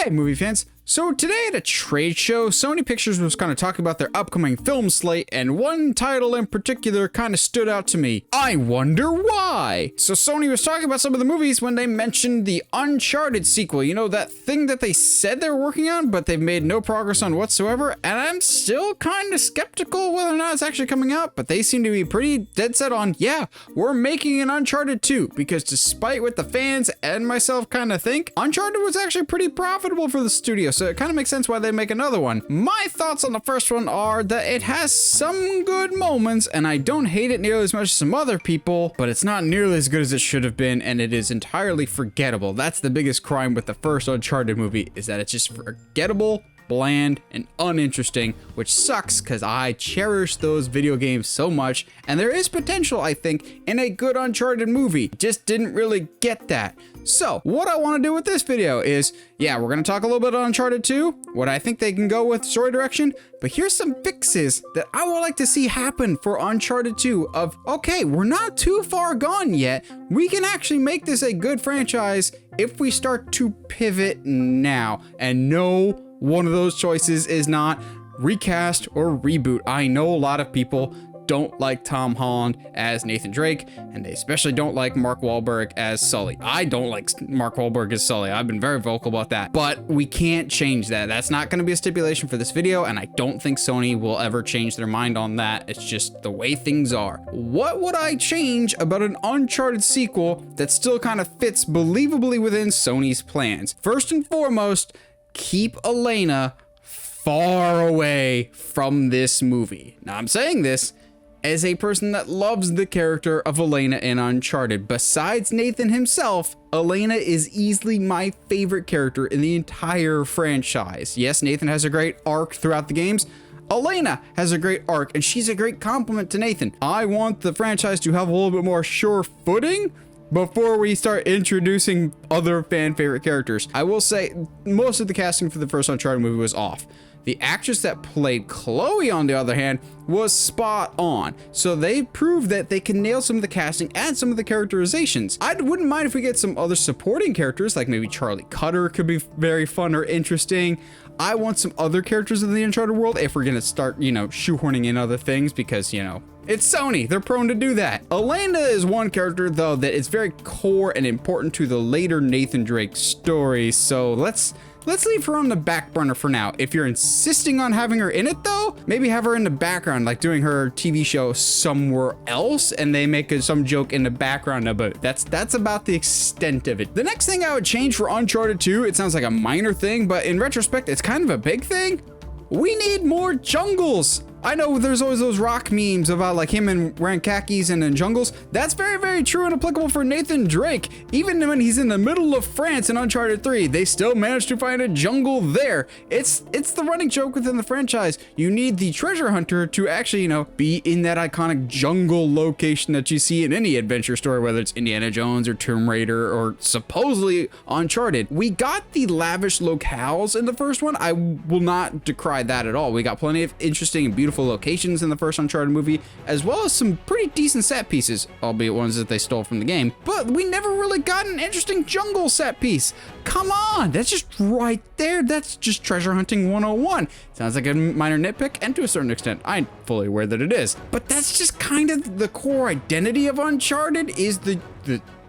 Hey movie fans, so today at a trade show, Sony Pictures was kind of talking about their upcoming film slate, and one title in particular kind of stood out to me. I wonder why? So Sony was talking about some of the movies when they mentioned the Uncharted sequel, you know, that thing that they said they were working on, but they've made no progress on whatsoever, and I'm still kind of skeptical whether or not it's actually coming out, but they seem to be pretty dead set on, yeah, we're making an Uncharted 2, because despite what the fans and myself kind of think, Uncharted was actually pretty profitable for the studio, so it kind of makes sense why they make another one. My thoughts on the first one are that it has some good moments, and I don't hate it nearly as much as some other people, but it's not nearly as good as it should have been, and it is entirely forgettable. That's the biggest crime with the first Uncharted movie, is that it's just forgettable, bland, and uninteresting, which sucks because I cherish those video games so much, and there is potential, I think, in a good Uncharted movie. Just didn't really get that. So what I want to do with this video is, yeah, we're going to talk a little bit on Uncharted 2, what I think they can go with story direction, but here's some fixes that I would like to see happen for Uncharted 2 of, okay, we're not too far gone yet. We can actually make this a good franchise if we start to pivot now. And no, one of those choices is not recast or reboot. I know a lot of people don't like Tom Holland as Nathan Drake, and they especially don't like Mark Wahlberg as Sully. I don't like Mark Wahlberg as Sully. I've been very vocal about that, but we can't change that. That's not going to be a stipulation for this video, and I don't think Sony will ever change their mind on that. It's just the way things are. What would I change about an Uncharted sequel that still kind of fits believably within Sony's plans? First and foremost, keep Elena far away from this movie. Now, I'm saying this as a person that loves the character of Elena in Uncharted. Besides Nathan himself, Elena is easily my favorite character in the entire franchise. Yes, Nathan has a great arc throughout the games. Elena has a great arc, and she's a great compliment to Nathan. I want the franchise to have a little bit more sure footing before we start introducing other fan favorite characters. I will say most of the casting for the first Uncharted movie was off. The actress that played Chloe, on the other hand, was spot on. So they proved that they can nail some of the casting and some of the characterizations. I wouldn't mind if we get some other supporting characters, like maybe Charlie Cutter could be very fun or interesting. I want some other characters in the Uncharted world if we're gonna start, you know, shoehorning in other things, because, you know, it's Sony, they're prone to do that. Elena is one character, though, that is very core and important to the later Nathan Drake story, so let's leave her on the back burner for now. If you're insisting on having her in it, though, maybe have her in the background, like doing her TV show somewhere else, and they make some joke in the background about it. That's about the extent of it. The next thing I would change for Uncharted 2, it sounds like a minor thing, but in retrospect, it's kind of a big thing. We need more jungles. I know there's always those rock memes about like him and wearing khakis and in jungles. That's very, very true and applicable for Nathan Drake. Even when he's in the middle of France in Uncharted 3, they still managed to find a jungle there. It's the running joke within the franchise. You need the treasure hunter to actually, you know, be in that iconic jungle location that you see in any adventure story, whether it's Indiana Jones or Tomb Raider or supposedly Uncharted. We got the lavish locales in the first one. I will not decry that at all. We got plenty of interesting and beautiful locations in the first Uncharted movie, as well as some pretty decent set pieces, albeit ones that they stole from the game, but we never really got an interesting jungle set piece. Come on, that's just right there. That's just treasure hunting 101. Sounds like a minor nitpick, and to a certain extent, I'm fully aware that it is, but that's just kind of the core identity of Uncharted, is the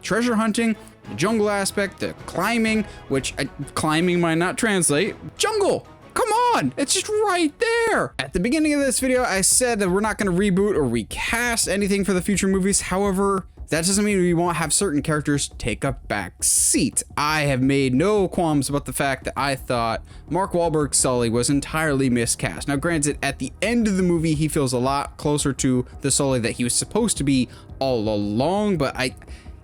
treasure hunting, the jungle aspect, the climbing, which climbing might not translate, jungle. Come on, it's just right there. At the beginning of this video, I said that we're not going to reboot or recast anything for the future movies. However, that doesn't mean we won't have certain characters take a back seat. I have made no qualms about the fact that I thought Mark Wahlberg's Sully was entirely miscast. Now, granted, at the end of the movie, he feels a lot closer to the Sully that he was supposed to be all along, but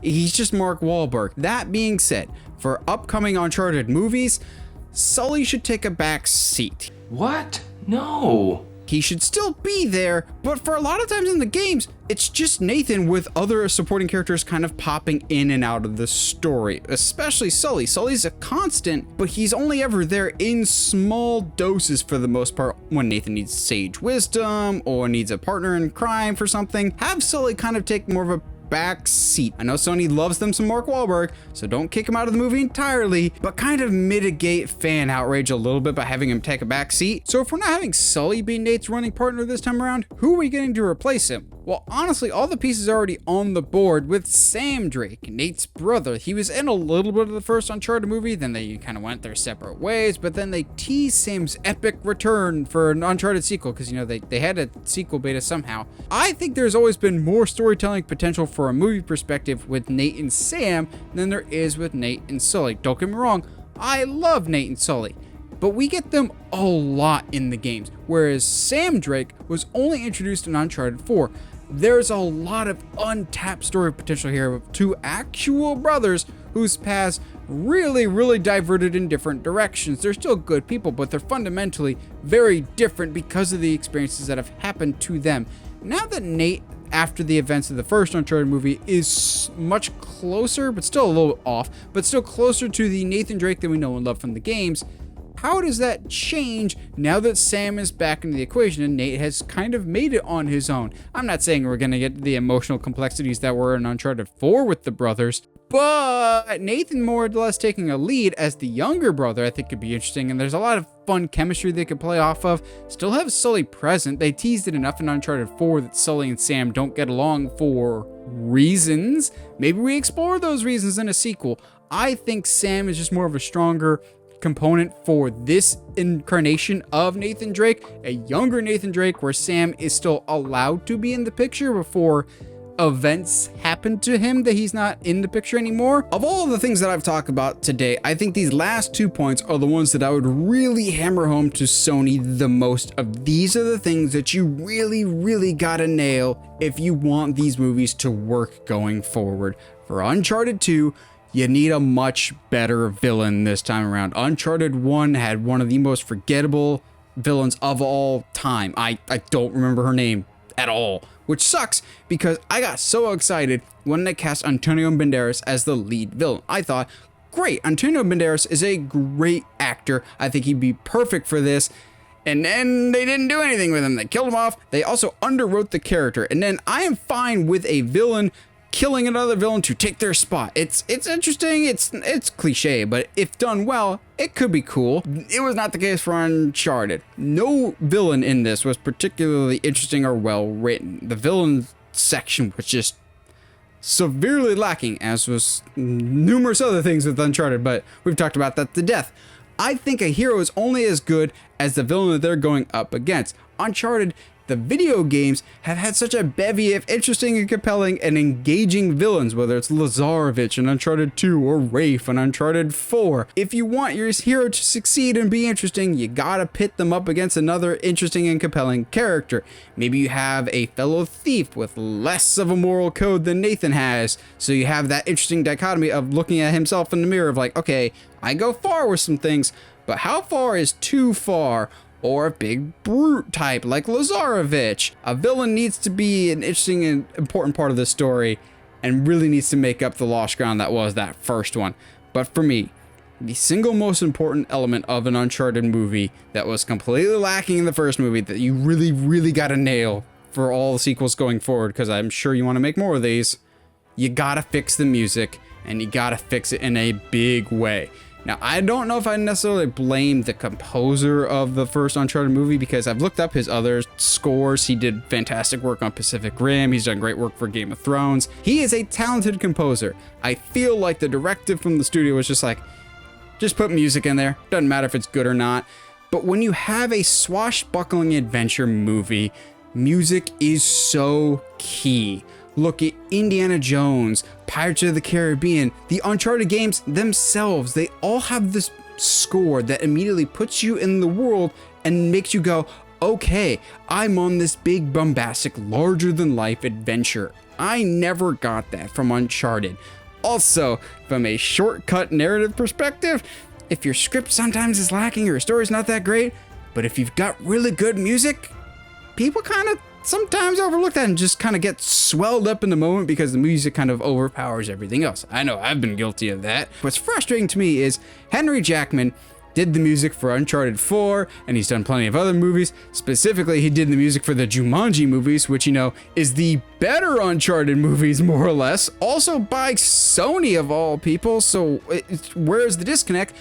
he's just Mark Wahlberg. That being said, for upcoming Uncharted movies, Sully should take a back seat. What? No. He should still be there, but for a lot of times in the games, it's just Nathan with other supporting characters kind of popping in and out of the story, especially Sully. Sully's a constant, but he's only ever there in small doses for the most part when Nathan needs sage wisdom or needs a partner in crime for something. Have Sully kind of take more of a back seat. I know Sony loves them some Mark Wahlberg, so don't kick him out of the movie entirely, but kind of mitigate fan outrage a little bit by having him take a back seat. So if we're not having Sully be Nate's running partner this time around, who are we getting to replace him? Well, honestly, all the pieces are already on the board with Sam Drake, Nate's brother. He was in a little bit of the first Uncharted movie, then they kind of went their separate ways, but then they teased Sam's epic return for an Uncharted sequel, because, you know, they had a sequel beta somehow. I think there's always been more storytelling potential for a movie perspective with Nate and Sam than there is with Nate and Sully. Don't get me wrong, I love Nate and Sully, but we get them a lot in the games, whereas Sam Drake was only introduced in Uncharted 4. There's a lot of untapped story potential here with two actual brothers whose paths really diverted in different directions. They're still good people, but they're fundamentally very different because of the experiences that have happened to them. Now that Nate, after the events of the first Uncharted movie, is much closer, but still a little off, but still closer to the Nathan Drake that we know and love from the games, how does that change now that Sam is back into the equation and Nate has kind of made it on his own? I'm not saying we're going to get the emotional complexities that were in Uncharted 4 with the brothers, but Nathan more or less taking a lead as the younger brother I think could be interesting, and there's a lot of fun chemistry they could play off of. Still have Sully present. They teased it enough in Uncharted 4 that Sully and Sam don't get along for reasons. Maybe we explore those reasons in a sequel. I think Sam is just more of a stronger component for this incarnation of Nathan Drake, a younger Nathan Drake where Sam is still allowed to be in the picture before events happen to him that he's not in the picture anymore. Of all of the things that I've talked about today, I think these last 2 points are the ones that I would really hammer home to Sony the most of. These are the things that you really gotta nail if you want these movies to work going forward. For Uncharted 2, you need a much better villain this time around. Uncharted 1 had one of the most forgettable villains of all time. I don't remember her name at all, which sucks because I got so excited when they cast Antonio Banderas as the lead villain. I thought, great, Antonio Banderas is a great actor. I think he'd be perfect for this. And then they didn't do anything with him. They killed him off. They also underwrote the character. And then I am fine with a villain killing another villain to take their spot. It's interesting, it's cliche, but if done well, it could be cool. It was not the case for Uncharted. No villain in this was particularly interesting or well written. The villain section was just severely lacking, as was numerous other things with Uncharted, but we've talked about that to death. I think a hero is only as good as the villain that they're going up against. Uncharted, the video games, have had such a bevy of interesting and compelling and engaging villains, whether it's Lazarevich in Uncharted 2 or Rafe in Uncharted 4. If you want your hero to succeed and be interesting, you gotta pit them up against another interesting and compelling character. Maybe you have a fellow thief with less of a moral code than Nathan has, so you have that interesting dichotomy of looking at himself in the mirror of like, okay, I go far with some things, but how far is too far? Or a big brute type like Lazarevich. A villain needs to be an interesting and important part of the story and really needs to make up the lost ground that was that first one. But for me, the single most important element of an Uncharted movie that was completely lacking in the first movie that you really gotta nail for all the sequels going forward, because I'm sure you want to make more of these, you gotta fix the music, and you gotta fix it in a big way. Now, I don't know if I necessarily blame the composer of the first Uncharted movie, because I've looked up his other scores. He did fantastic work on Pacific Rim. He's done great work for Game of Thrones. He is a talented composer. I feel like the directive from the studio was just like, just put music in there. Doesn't matter if it's good or not. But when you have a swashbuckling adventure movie, music is so key. Look at Indiana Jones, Pirates of the Caribbean, the Uncharted games themselves. They all have this score that immediately puts you in the world and makes you go, okay, I'm on this big, bombastic, larger-than-life adventure. I never got that from Uncharted. Also, from a shortcut narrative perspective, if your script sometimes is lacking or your story's not that great, but if you've got really good music, people kind of sometimes overlook that and just kind of get swelled up in the moment because the music kind of overpowers everything else. I know I've been guilty of that. What's frustrating to me is Henry Jackman did the music for Uncharted 4, and he's done plenty of other movies. Specifically, he did the music for the Jumanji movies, which, you know, is the better Uncharted movies, more or less. Also by Sony, of all people, so where's the disconnect?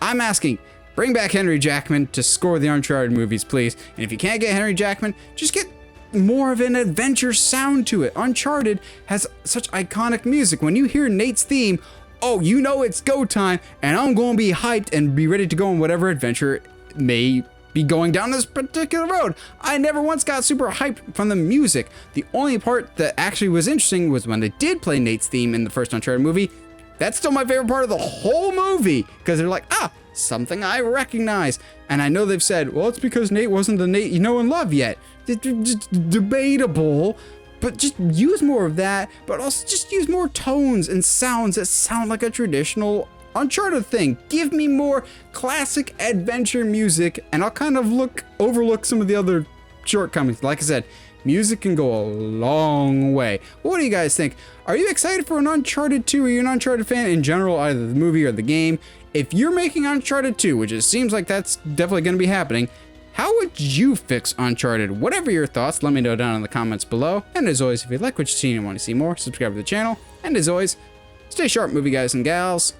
I'm asking, bring back Henry Jackman to score the Uncharted movies, please. And if you can't get Henry Jackman, just get more of an adventure sound to it. Uncharted has such iconic music. When you hear Nate's theme, oh, you know it's go time, and I'm going to be hyped and be ready to go on whatever adventure may be going down this particular road. I never once got super hyped from the music. The only part that actually was interesting was when they did play Nate's theme in the first Uncharted movie. That's still my favorite part of the whole movie, because they're like, something I recognize. And I know they've said, well, it's because Nate wasn't the Nate you know and love yet. Debatable. But just use more of that, but also just use more tones and sounds that sound like a traditional Uncharted thing. Give me more classic adventure music, and I'll kind of overlook some of the other shortcomings. Like I said, music can go a long way. What do you guys think? Are you excited for an Uncharted 2? Are you an Uncharted fan in general, either the movie or the game? If you're making Uncharted 2, which it seems like that's definitely going to be happening, how would you fix Uncharted? Whatever your thoughts, let me know down in the comments below. And as always, if you like what you see and want to see more, subscribe to the channel. And as always, stay sharp, movie guys and gals.